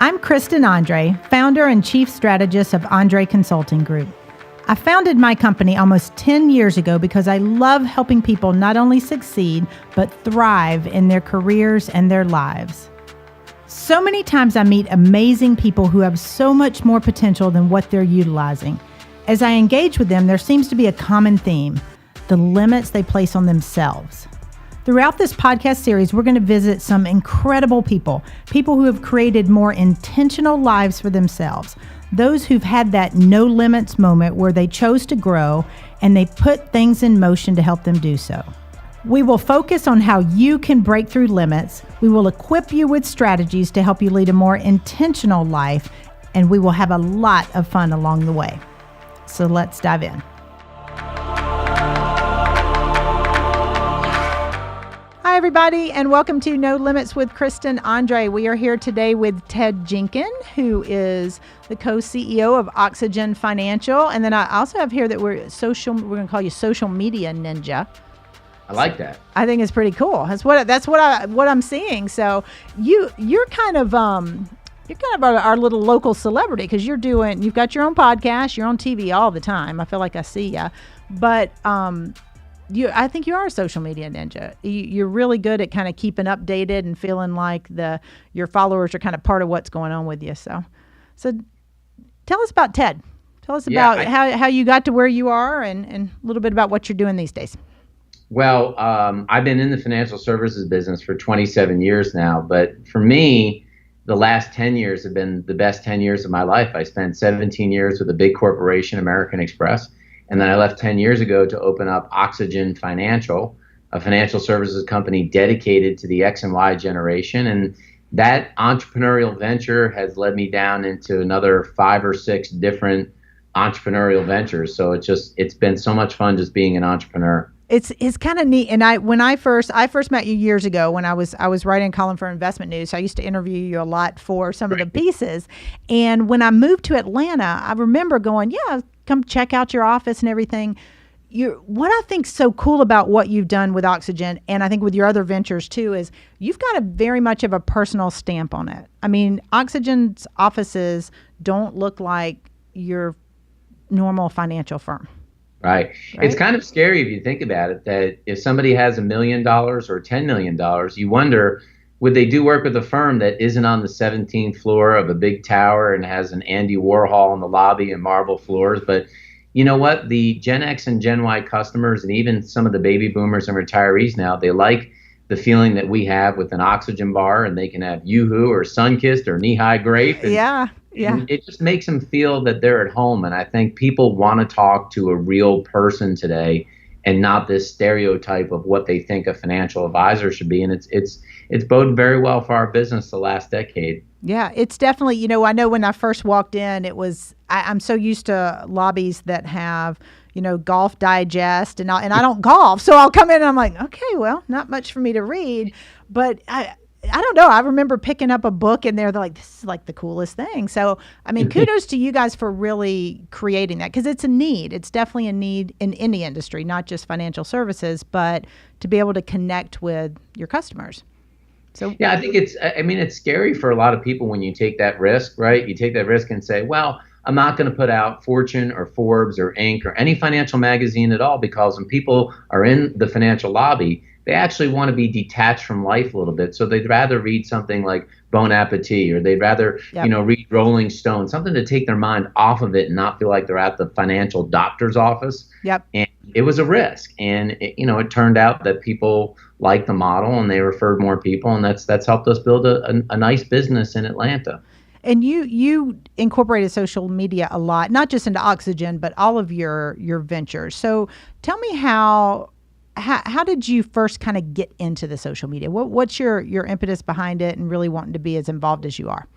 I'm Kristen Andre, founder and chief strategist of Andre Consulting Group. I founded my company almost 10 years ago because I love helping people not only succeed, but thrive in their careers and their lives. So many times I meet amazing people who have so much more potential than what they're utilizing. As I engage with them, there seems to be a common theme: the limits they place on themselves. Throughout this podcast series, we're going to visit some incredible people who have created more intentional lives for themselves, those who've had that no limits moment where they chose to grow and they put things in motion to help them do so. We will focus on how you can break through limits. We will equip you with strategies to help you lead a more intentional life, and we will have a lot of fun along the way. So let's dive in. Hi, everybody, and welcome to No Limits with Kristen Andre. We are here today with Ted Jenkin, who is the co-CEO of oXYGen Financial. And then I also have here that we're going to call you social media ninja. I like that. I think it's pretty cool. That's what I'm seeing. So you're kind of our little local celebrity because you've got your own podcast, you're on TV all the time. I feel like I see you, but I think you are a social media ninja. You're really good at kind of keeping updated and feeling like your followers are kind of part of what's going on with you. So tell us about Ted. Tell us about how you got to where you are and a little bit about what you're doing these days. Well, I've been in the financial services business for 27 years now, but for me, the last 10 years have been the best 10 years of my life. I spent 17 years with a big corporation, American Express. And then I left 10 years ago to open up oXYGen Financial, a financial services company dedicated to the X and Y generation. And that entrepreneurial venture has led me down into another 5 or 6 different entrepreneurial ventures. So it's been so much fun just being an entrepreneur. It's kind of neat. And I first met you years ago when I was writing a column for Investment News. So I used to interview you a lot for some of the pieces. And when I moved to Atlanta, I remember going, come check out your office and everything. What I think is so cool about what you've done with oXYGen, and I think with your other ventures too, is you've got a very much of a personal stamp on it. I mean, oXYGen's offices don't look like your normal financial firm. Right. It's kind of scary if you think about it, that if somebody has $1 million or $10 million, you wonder, would they do work with a firm that isn't on the 17th floor of a big tower and has an Andy Warhol in the lobby and marble floors? But you know what? The Gen X and Gen Y customers and even some of the baby boomers and retirees now, they like the feeling that we have with an oXYGen bar, and they can have Yoo-Hoo or Sunkist or Knee-High Grape. Yeah. And it just makes them feel that they're at home. And I think people want to talk to a real person today and not this stereotype of what they think a financial advisor should be. And it's boded very well for our business the last decade. Yeah, it's definitely, I know when I first walked in, I'm so used to lobbies that have, Golf Digest and I don't golf. So I'll come in and I'm like, okay, well, not much for me to read, but I don't know. I remember picking up a book and they're like, this is like the coolest thing. So, I mean, kudos to you guys for really creating that, because it's a need. It's definitely a need in any industry, not just financial services, but to be able to connect with your customers. So yeah, I think it's scary for a lot of people when you take that risk, right? You take that risk and say, well, I'm not going to put out Fortune or Forbes or Inc. or any financial magazine at all, because when people are in the financial lobby, they actually want to be detached from life a little bit. So they'd rather read something like Bon Appetit, or they'd rather, read Rolling Stone, something to take their mind off of it and not feel like they're at the financial doctor's office. Yep. And it was a risk. And, it turned out that people liked the model and they referred more people. And that's helped us build a nice business in Atlanta. And you incorporated social media a lot, not just into oXYGen, but all of your ventures. So tell me how did you first kind of get into the social media? What's your impetus behind it and really wanting to be as involved as you are?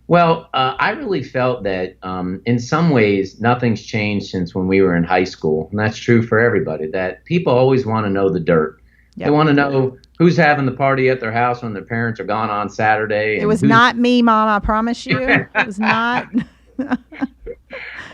Well, I really felt that in some ways, nothing's changed since when we were in high school. And that's true for everybody, that people always want to know the dirt. Yep. They want to know who's having the party at their house when their parents are gone on Saturday. It was not me, Mom, I promise you. It was not. Now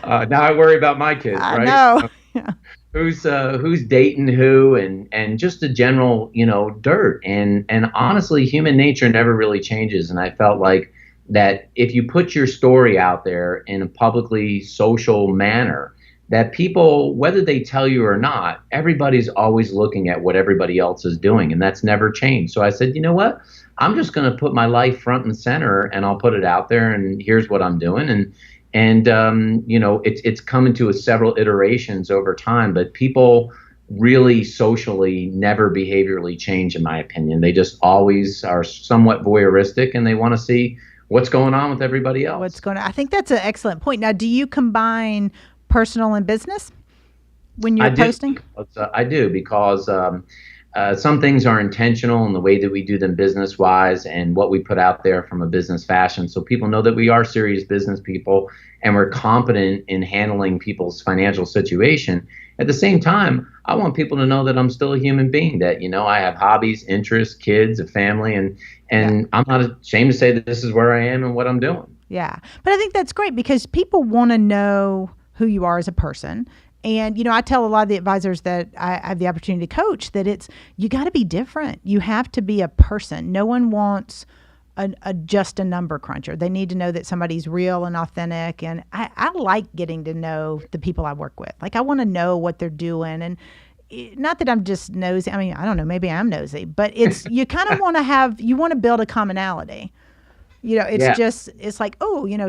I worry about my kids, right? I know. Yeah. Who's dating who, and just the general, dirt. And honestly, human nature never really changes. And I felt like that if you put your story out there in a publicly social manner, that people, whether they tell you or not, everybody's always looking at what everybody else is doing, and that's never changed. So I said, you know what? I'm just going to put my life front and center, and I'll put it out there, and here's what I'm doing. It's come into several iterations over time, but people really socially never behaviorally change, in my opinion. They just always are somewhat voyeuristic, and they want to see what's going on with everybody else. What's going on? I think that's an excellent point. Now, do you combine personal and business when you're posting? I do, because some things are intentional in the way that we do them business-wise and what we put out there from a business fashion. So people know that we are serious business people and we're competent in handling people's financial situation. At the same time, I want people to know that I'm still a human being, that, I have hobbies, interests, kids, a family, and I'm not ashamed to say that this is where I am and what I'm doing. Yeah. But I think that's great because people want to know who you are as a person. And, I tell a lot of the advisors that I have the opportunity to coach that you got to be different. You have to be a person. No one wants just a number cruncher. They need to know that somebody's real and authentic. And I like getting to know the people I work with. Like, I want to know what they're doing. And not that I'm just nosy. I mean, I don't know, maybe I'm nosy, but you kind of want to build a commonality. It's like,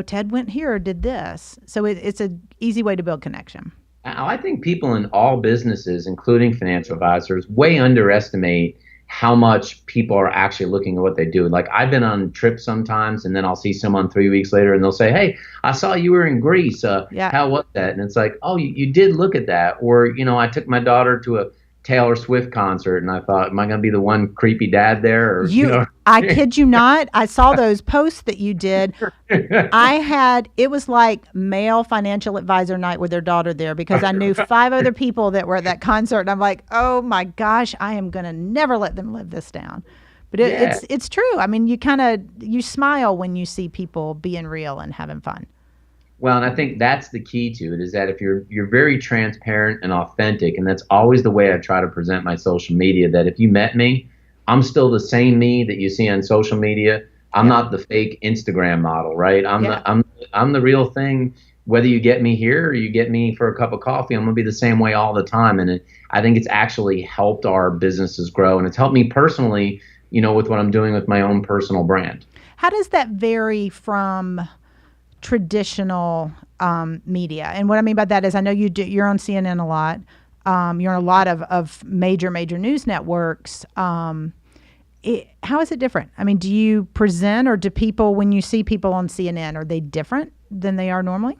Ted went here or did this. So it's an easy way to build connection. I think people in all businesses, including financial advisors, way underestimate how much people are actually looking at what they do. Like, I've been on trips sometimes, and then I'll see someone 3 weeks later, and they'll say, "Hey, I saw you were in Greece. How was that?" And it's like, "Oh, you did look at that." Or, I took my daughter to a Taylor Swift concert, and I thought, am I going to be the one creepy dad there? Or, I kid you not. I saw those posts that you did. It was like male financial advisor night with their daughter there, because I knew 5 other people that were at that concert. And I'm like, oh my gosh, I am going to never let them live this down. But it's true. I mean, you smile when you see people being real and having fun. Well, and I think that's the key to it, is that if you're very transparent and authentic, and that's always the way I try to present my social media, that if you met me, I'm still the same me that you see on social media. I'm not the fake Instagram model, right? I'm the real thing. Whether you get me here or you get me for a cup of coffee, I'm going to be the same way all the time. And I think it's actually helped our businesses grow, and it's helped me personally, with what I'm doing with my own personal brand. How does that vary from traditional media? And what I mean by that is, I know you're on CNN a lot. You're on a lot of major news networks. How is it different? I mean, do you present, or do people, when you see people on CNN, are they different than they are normally?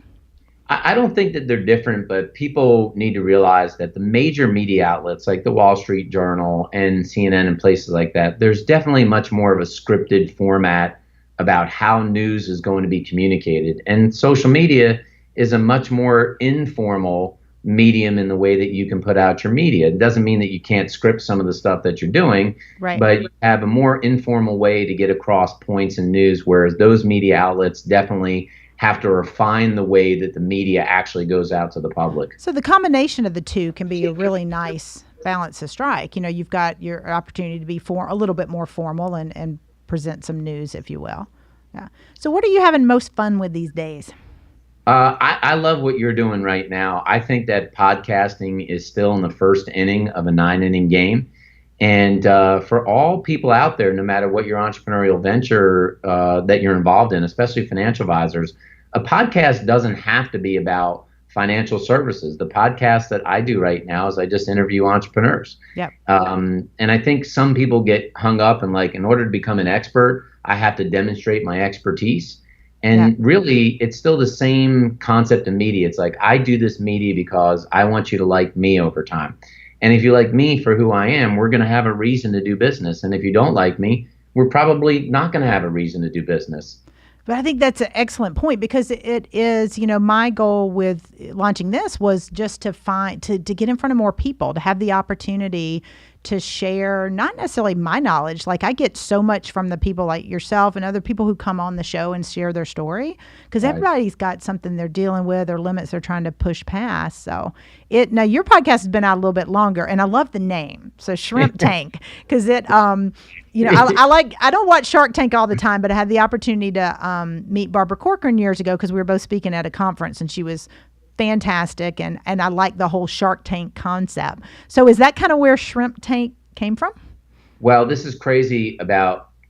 I don't think that they're different, but people need to realize that the major media outlets like the Wall Street Journal and CNN and places like that, there's definitely much more of a scripted format about how news is going to be communicated. And social media is a much more informal medium in the way that you can put out your media. It doesn't mean that you can't script some of the stuff that you're doing, right, but you have a more informal way to get across points in news, whereas those media outlets definitely have to refine the way that the media actually goes out to the public. So the combination of the two can be a really nice balance to strike. You've got your opportunity to be a little bit more formal and present some news, if you will. Yeah. So what are you having most fun with these days? I love what you're doing right now. I think that podcasting is still in the first inning of a 9-inning game. And for all people out there, no matter what your entrepreneurial venture that you're involved in, especially financial advisors, a podcast doesn't have to be about financial services. The podcast that I do right now is I just interview entrepreneurs. Yep. And I think some people get hung up and in order to become an expert, I have to demonstrate my expertise. And really, it's still the same concept of media. It's like, I do this media because I want you to like me over time. And if you like me for who I am, we're going to have a reason to do business. And if you don't like me, we're probably not going to have a reason to do business. But I think that's an excellent point, because it is, my goal with launching this was just to get in front of more people, to have the opportunity to share, not necessarily my knowledge. Like I get so much from the people like yourself and other people who come on the show and share their story, because everybody's got something they're dealing with or limits they're trying to push past. So now your podcast has been out a little bit longer, and I love the name. So Shrimp Tank, because I don't watch Shark Tank all the time, but I had the opportunity to meet Barbara Corcoran years ago because we were both speaking at a conference, and she was fantastic, and I like the whole Shark Tank concept. So is that kind of where Shrimp Tank came from? Well, this is crazy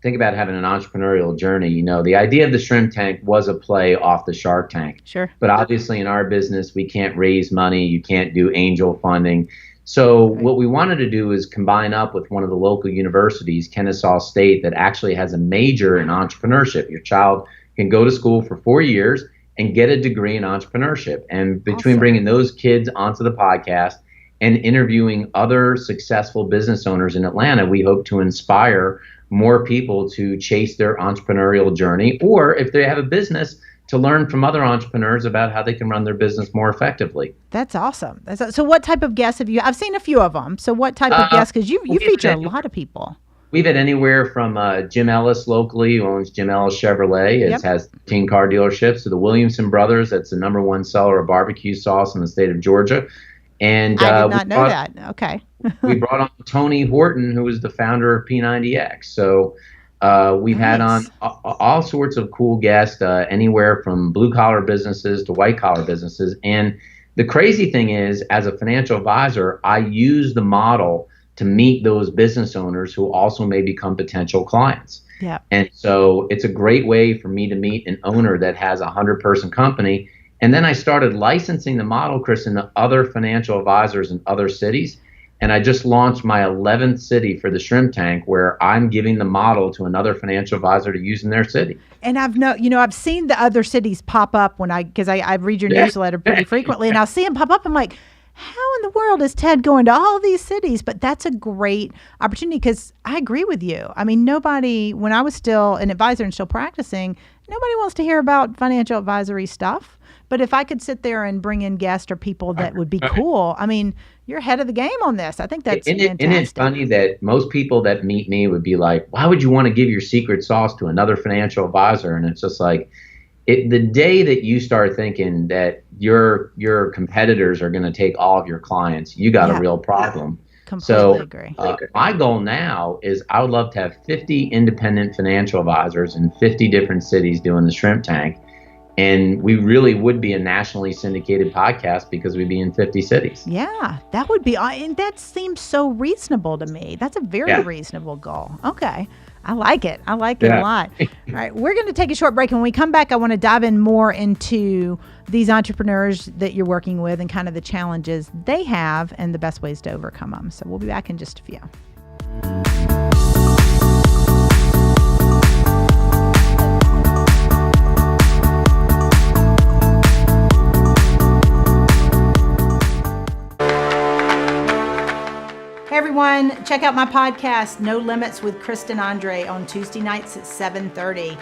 think about having an entrepreneurial journey. You know, the idea of the Shrimp Tank was a play off the Shark Tank. Sure. But obviously in our business, we can't raise money. You can't do angel funding. So what we wanted to do is combine up with one of the local universities, Kennesaw State, that actually has a major in entrepreneurship. Your child can go to school for 4 years and get a degree in entrepreneurship. And between bringing those kids onto the podcast and interviewing other successful business owners in Atlanta, we hope to inspire more people to chase their entrepreneurial journey, or if they have a business, to learn from other entrepreneurs about how they can run their business more effectively. That's awesome. So what type of guests have you? I've seen a few of them. So what type of guests? Because you feature a lot of people. We've had anywhere from Jim Ellis locally, who owns Jim Ellis Chevrolet. It has 13 car dealerships. To the Williamson Brothers, that's the #1 seller of barbecue sauce in the state of Georgia. And I did not know that. Okay. We brought on Tony Horton, who was the founder of P90X. So we've had on all sorts of cool guests, anywhere from blue-collar businesses to white-collar businesses. And the crazy thing is, as a financial advisor, I use the model to meet those business owners who also may become potential clients. Yeah. And so it's a great way for me to meet an owner that has a 100-person company. And then I started licensing the model, Kristen, to other financial advisors in other cities. And I just launched my 11th city for the Shrimp Tank, where I'm giving the model to another financial advisor to use in their city. And I've seen the other cities pop up because I read your newsletter pretty frequently, and I'll see them pop up. I'm like, how in the world is Ted going to all these cities? But that's a great opportunity, because I agree with you. I mean, when I was still an advisor and still practicing, nobody wants to hear about financial advisory stuff. But if I could sit there and bring in guests or people that would be cool, I mean, you're ahead of the game on this. I think that's fantastic. Isn't it funny that most people that meet me would be like, why would you want to give your secret sauce to another financial advisor? And it's just like, the day that you start thinking that your competitors are going to take all of your clients, you got a real problem. Completely agree. My goal now is I would love to have 50 independent financial advisors in 50 different cities doing the Shrimp Tank. And we really would be a nationally syndicated podcast because we'd be in 50 cities. Yeah, that would be, and that seems so reasonable to me. That's a very reasonable goal. Okay. I like it. I like it a lot. All right. We're going to take a short break. And when we come back, I want to dive in more into these entrepreneurs that you're working with and kind of the challenges they have and the best ways to overcome them. So we'll be back in just a few. Hey everyone, check out my podcast, No Limits with Kristen Andre, on Tuesday nights at 7:30.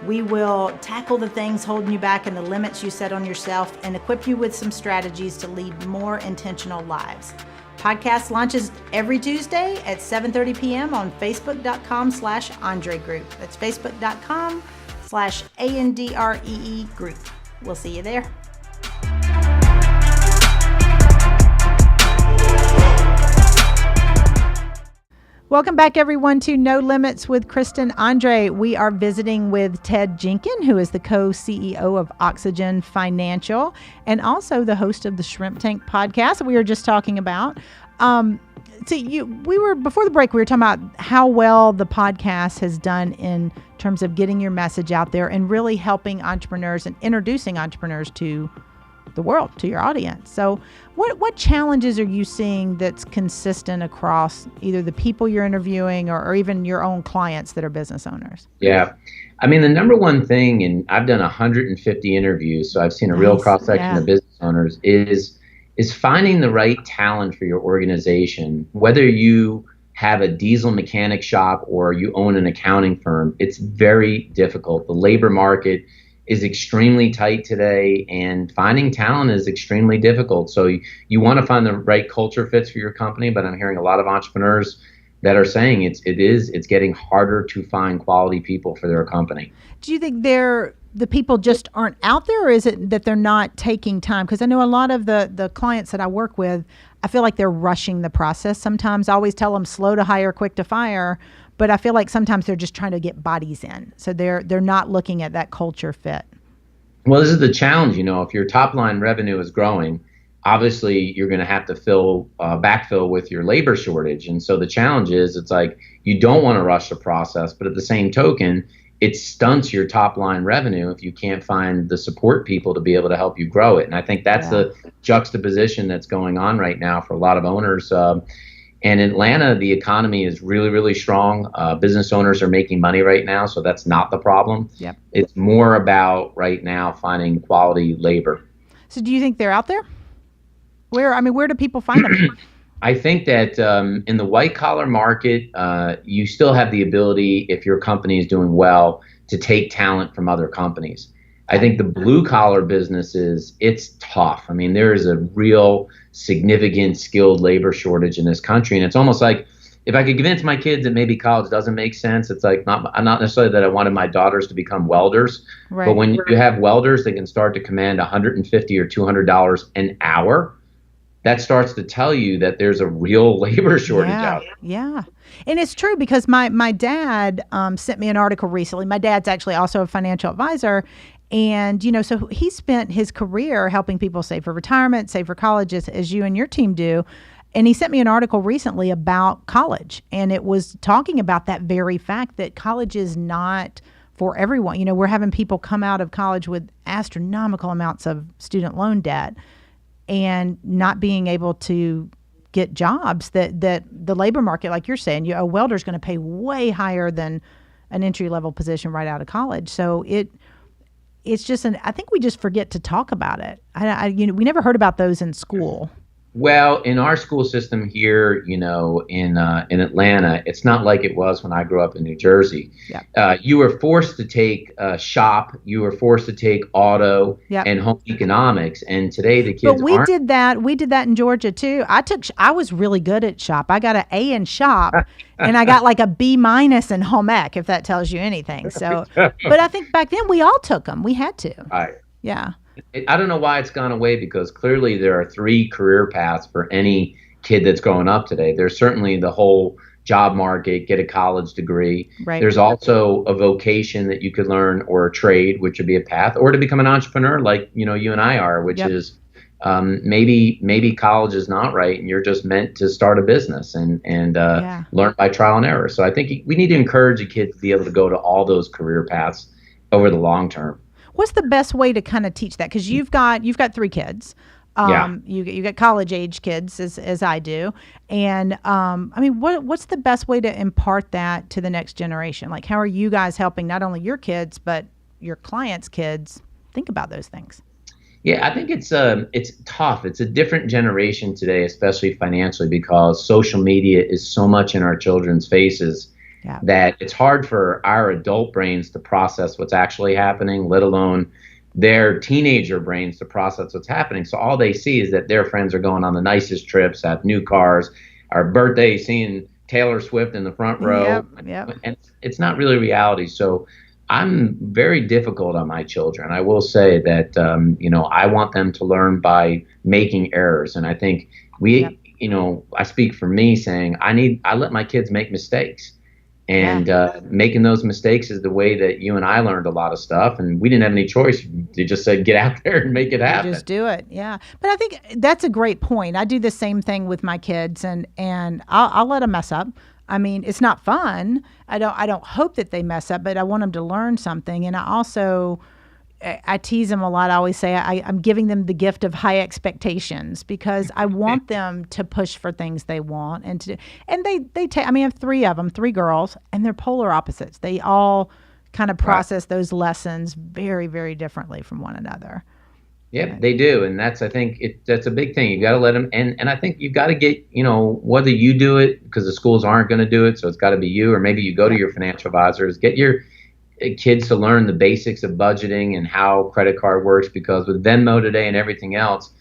We will tackle the things holding you back and the limits you set on yourself and equip you with some strategies to lead more intentional lives. Podcast launches every Tuesday at 7:30 p.m. on facebook.com/Andre Group. That's facebook.com/ANDREE Group. We'll see you there. Welcome back, everyone, to No Limits with Kristen Andre. We are visiting with Ted Jenkin, who is the co-CEO of oXYGen Financial and also the host of the Shrimp Tank podcast that we were just talking about. Before the break, we were talking about how well the podcast has done in terms of getting your message out there and really helping entrepreneurs and introducing entrepreneurs to the world, to your audience. So what challenges are you seeing that's consistent across either the people you're interviewing or even your own clients that are business owners? Yeah. I mean, the number one thing, and I've done 150 interviews, so I've seen a real cross-section of business owners, is finding the right talent for your organization. Whether you have a diesel mechanic shop or you own an accounting firm, it's very difficult. The labor market is extremely tight today, and finding talent is extremely difficult. So you want to find the right culture fits for your company, but I'm hearing a lot of entrepreneurs that are saying it's getting harder to find quality people for their company. Do you think the people just aren't out there, or is it that they're not taking time? Because I know a lot of the clients that I work with, I feel like they're rushing the process sometimes. I always tell them slow to hire, quick to fire, but I feel like sometimes they're just trying to get bodies in. So they're not looking at that culture fit. Well, this is the challenge. If your top line revenue is growing, obviously you're going to have to backfill with your labor shortage. And so the challenge is, it's like you don't want to rush the process, but at the same token, it stunts your top line revenue if you can't find the support people to be able to help you grow it. And I think that's the juxtaposition that's going on right now for a lot of owners. And in Atlanta, the economy is really, really strong. Business owners are making money right now, so that's not the problem. Yep. It's more about right now finding quality labor. So do you think they're out there? Where do people find them? I think that in the white collar market, you still have the ability, if your company is doing well, to take talent from other companies. I think the blue collar businesses, it's tough. I mean, there is a real significant skilled labor shortage in this country. And it's almost like, if I could convince my kids that maybe college doesn't make sense, it's like not necessarily that I wanted my daughters to become welders, right. But when you have welders that can start to command $150 or $200 an hour, that starts to tell you that there's a real labor shortage out there. Yeah. And it's true, because my dad sent me an article recently. My dad's actually also a financial advisor. And, so he spent his career helping people save for retirement, save for college, as you and your team do. And he sent me an article recently about college. And it was talking about that very fact that college is not for everyone. We're having people come out of college with astronomical amounts of student loan debt and not being able to get jobs that the labor market, like you're saying, a welder's going to pay way higher than an entry-level position right out of college. So it's just I think we just forget to talk about it. We never heard about those in school. Well, in our school system here, in Atlanta, it's not like it was when I grew up in New Jersey. Yeah. You were forced to take shop, you were forced to take auto and home economics, and today the kids aren't. But we did that in Georgia too. I was really good at shop. I got an A in shop, and I got like a B- in home ec, if that tells you anything. So, but I think back then we all took them. We had to. Right. Yeah. I don't know why it's gone away, because clearly there are 3 career paths for any kid that's growing up today. There's certainly the whole job market, get a college degree. Right. There's also a vocation that you could learn, or a trade, which would be a path, or to become an entrepreneur like, you and I are, which is maybe college is not right and you're just meant to start a business and learn by trial and error. So I think we need to encourage a kid to be able to go to all those career paths over the long term. What's the best way to kind of teach that? Because you've got 3 kids. You got college age kids as I do. And what's the best way to impart that to the next generation? Like, how are you guys helping not only your kids, but your clients' kids think about those things? Yeah, I think it's tough. It's a different generation today, especially financially, because social media is so much in our children's faces that it's hard for our adult brains to process what's actually happening, let alone their teenager brains to process what's happening. So all they see is that their friends are going on the nicest trips, have new cars, our birthday, seeing Taylor Swift in the front row. Yep. And it's not really reality. So I'm very difficult on my children. I will say that, I want them to learn by making errors. And I think I speak for me saying I let my kids make mistakes. And making those mistakes is the way that you and I learned a lot of stuff. And we didn't have any choice. They just said, get out there and make it happen. Just do it. Yeah. But I think that's a great point. I do the same thing with my kids, and I'll let them mess up. I mean, it's not fun. I don't hope that they mess up, but I want them to learn something. And I tease them a lot. I always say I'm giving them the gift of high expectations, because I want them to push for things they want and they take. I have 3 of them, 3 girls, and they're polar opposites. They all kind of process those lessons very, very differently from one another. Yeah, they do, and I think that's a big thing. You got to let them, and I think you've got to get, whether you do it because the schools aren't going to do it, so it's got to be you, or maybe you go to your financial advisors, kids to learn the basics of budgeting and how credit card works, because with Venmo today and everything else,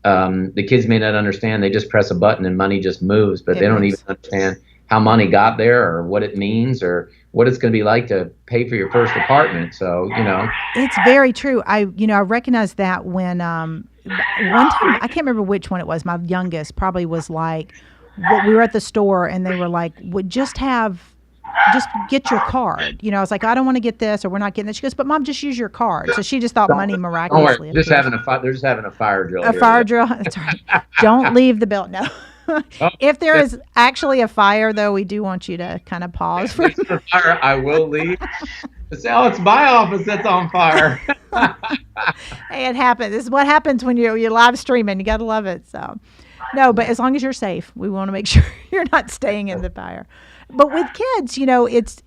the kids may not understand. They just press a button and money just moves, but they don't even understand how money got there or what it means or what it's going to be like to pay for your first apartment. So, it's very true. I recognize that when one time, I can't remember which one it was. My youngest probably was like, we were at the store and they were like, just get your card. I was like, I don't want to get this, or we're not getting this. She goes, but Mom, just use your card. So she just thought money miraculously. They're just having a fire drill. A fire drill. That's right. Don't leave the building. No. If there is actually a fire, though, we do want you to kind of pause for a fire. I will leave. Say, it's my office that's on fire. Hey, it happens. This is what happens when you're live streaming. You got to love it. So, no, but as long as you're safe, we want to make sure you're not staying in the fire. But with kids,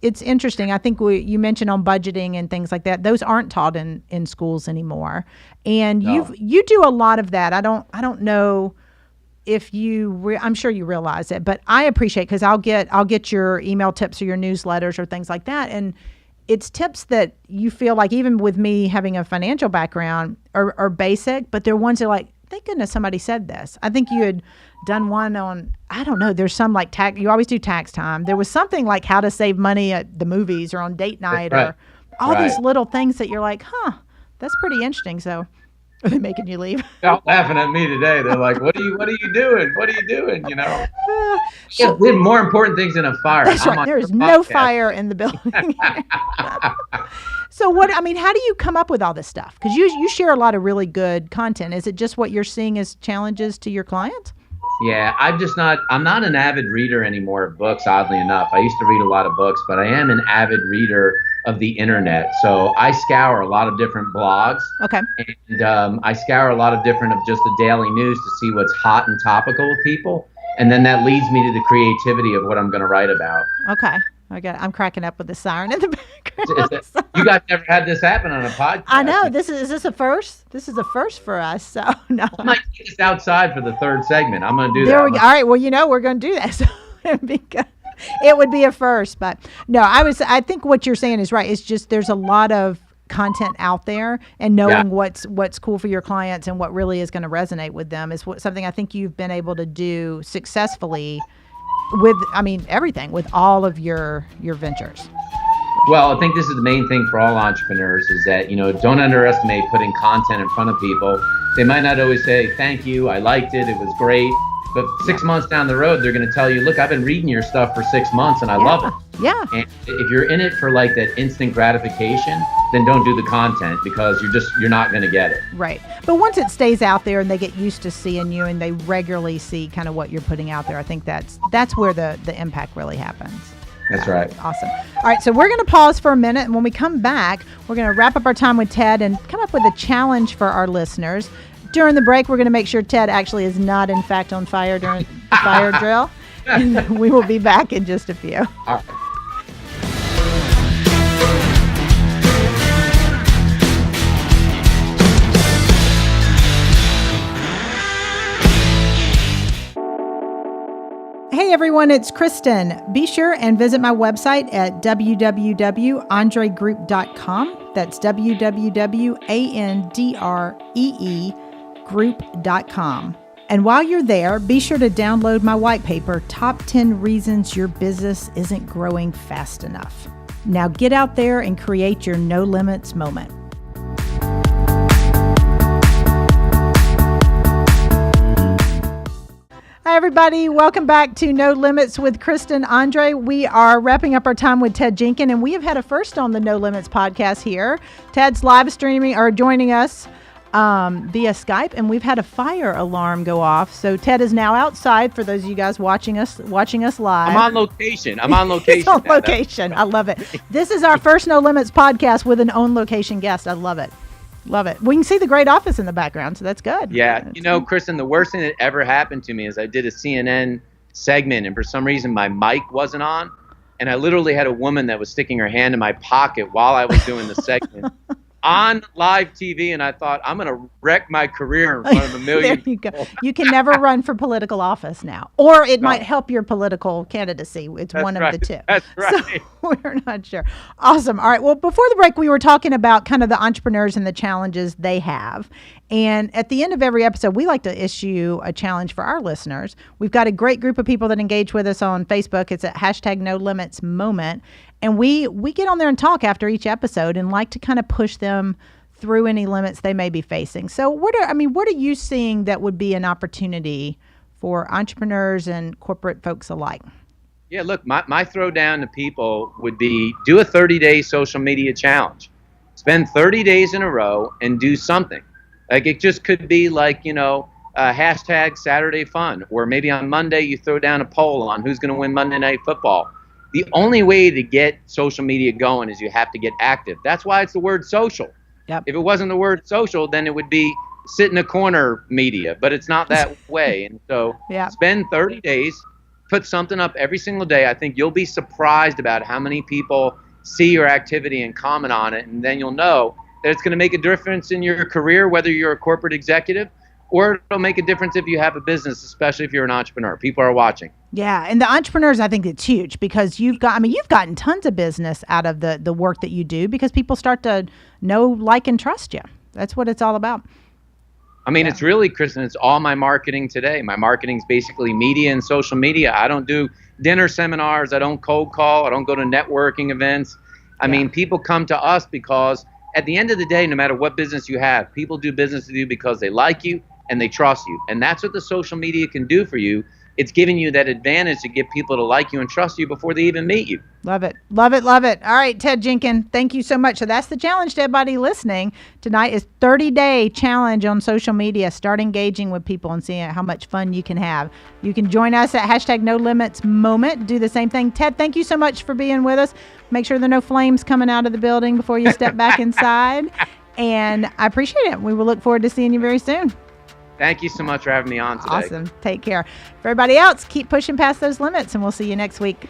it's interesting. I think you mentioned on budgeting and things like that. Those aren't taught in schools anymore. And you do a lot of that. I don't know if I'm sure you realize it, but I appreciate, because I'll get your email tips or your newsletters or things like that, and it's tips that you feel like, even with me having a financial background, are basic, but they're ones that are like, thank goodness somebody said this. I think you had done one on, I don't know, there's some like tax, you always do tax time. There was something like how to save money at the movies or on date night, or all these little things that you're like, that's pretty interesting. So are they making you leave? They're laughing at me today. They're like, what are you doing? What are you doing? So, we have more important things than a fire. That's right. There is no fire in the building. So how do you come up with all this stuff? Because you share a lot of really good content. Is it just what you're seeing as challenges to your clients? Yeah, I'm not an avid reader anymore of books, oddly enough. I used to read a lot of books, but I am an avid reader of the internet. So I scour a lot of different blogs. Okay. And I scour a lot of different of just the daily news to see what's hot and topical with people. And then that leads me to the creativity of what I'm going to write about. Okay. I'm cracking up with the siren in the background. You guys never had this happen on a podcast. I know. Is this a first? This is a first for us. So no. I might take this outside for the third segment. I'm going to do that. There we go. All right. Well, we're going to do that. So it'd be good. It would be a first, but no, I think what you're saying is right. It's just, there's a lot of content out there, and knowing what's cool for your clients and what really is going to resonate with them is something I think you've been able to do successfully with, everything, with all of your ventures. Well, I think this is the main thing for all entrepreneurs is that, don't underestimate putting content in front of people. They might not always say, thank you, I liked it, it was great. But 6 months down the road, they're going to tell you, look, I've been reading your stuff for 6 months and I love it. Yeah. And if you're in it for like that instant gratification, then don't do the content, because you're not going to get it. Right. But once it stays out there and they get used to seeing you and they regularly see kind of what you're putting out there, I think that's where the impact really happens. That's right. Awesome. All right. So we're going to pause for a minute. And when we come back, we're going to wrap up our time with Ted and come up with a challenge for our listeners. During the break, we're going to make sure Ted actually is not, in fact, on fire during the fire drill. And we will be back in just a few. All right. Hey everyone, it's Kristen. Be sure and visit my website at www.andregroup.com. That's www.andree.group.com. And while you're there, be sure to download my white paper, Top 10 Reasons Your Business Isn't Growing Fast Enough. Now get out there and create your no limits moment. Hi, everybody. Welcome back to No Limits with Kristen Andre. We are wrapping up our time with Ted Jenkin, and we have had a first on the No Limits podcast here. Ted's live streaming or joining us via Skype, and we've had a fire alarm go off. So Ted is now outside for those of you guys watching us live. I'm on location. He's on location. I love it. This is our first No Limits podcast with an on location guest. I love it. Love it. We can see the great office in the background, so that's good. Yeah. Kristen, the worst thing that ever happened to me is I did a CNN segment, and for some reason my mic wasn't on, and I literally had a woman that was sticking her hand in my pocket while I was doing the segment. on live TV, and I thought, I'm going to wreck my career in front of a million There you go. people. You can never run for political office now, or it might No, help your political candidacy. It's that's one of right. the two. That's So right. we're not sure. Awesome. All right. Well, before the break, we were talking about kind of the entrepreneurs and the challenges they have. And at the end of every episode, we like to issue a challenge for our listeners. We've got a great group of people that engage with us on Facebook. It's at #NoLimitsMoment. And we get on there and talk after each episode and like to kind of push them through any limits they may be facing. So what are you seeing that would be an opportunity for entrepreneurs and corporate folks alike? Yeah, look, my throwdown to people would be do a 30-day social media challenge. Spend 30 days in a row and do something. Like it just could be like, hashtag Saturday fun, or maybe on Monday you throw down a poll on who's going to win Monday Night Football. The only way to get social media going is you have to get active. That's why it's the word social. Yep. If it wasn't the word social, then it would be sit in a corner media, but it's not that way. And so Yeah. spend 30 days, put something up every single day. I think you'll be surprised about how many people see your activity and comment on it, and then you'll know that it's going to make a difference in your career, whether you're a corporate executive, or it'll make a difference if you have a business, especially if you're an entrepreneur. People are watching. Yeah, and the entrepreneurs, I think it's huge because you've gotten tons of business out of the work that you do because people start to know, like, and trust you. That's what it's all about. I mean, It's really, Kristen, it's all my marketing today. My marketing is basically media and social media. I don't do dinner seminars. I don't cold call. I don't go to networking events. I mean, people come to us because at the end of the day, no matter what business you have, people do business with you because they like you and they trust you. And that's what the social media can do for you. It's giving you that advantage to get people to like you and trust you before they even meet you. Love it. Love it. Love it. All right, Ted Jenkin, thank you so much. So that's the challenge to everybody listening tonight is 30-day challenge on social media. Start engaging with people and seeing how much fun you can have. You can join us at #NoLimitsMoment. Do the same thing. Ted, thank you so much for being with us. Make sure there are no flames coming out of the building before you step back inside. And I appreciate it. We will look forward to seeing you very soon. Thank you so much for having me on today. Awesome. Take care. For everybody else, keep pushing past those limits, and we'll see you next week.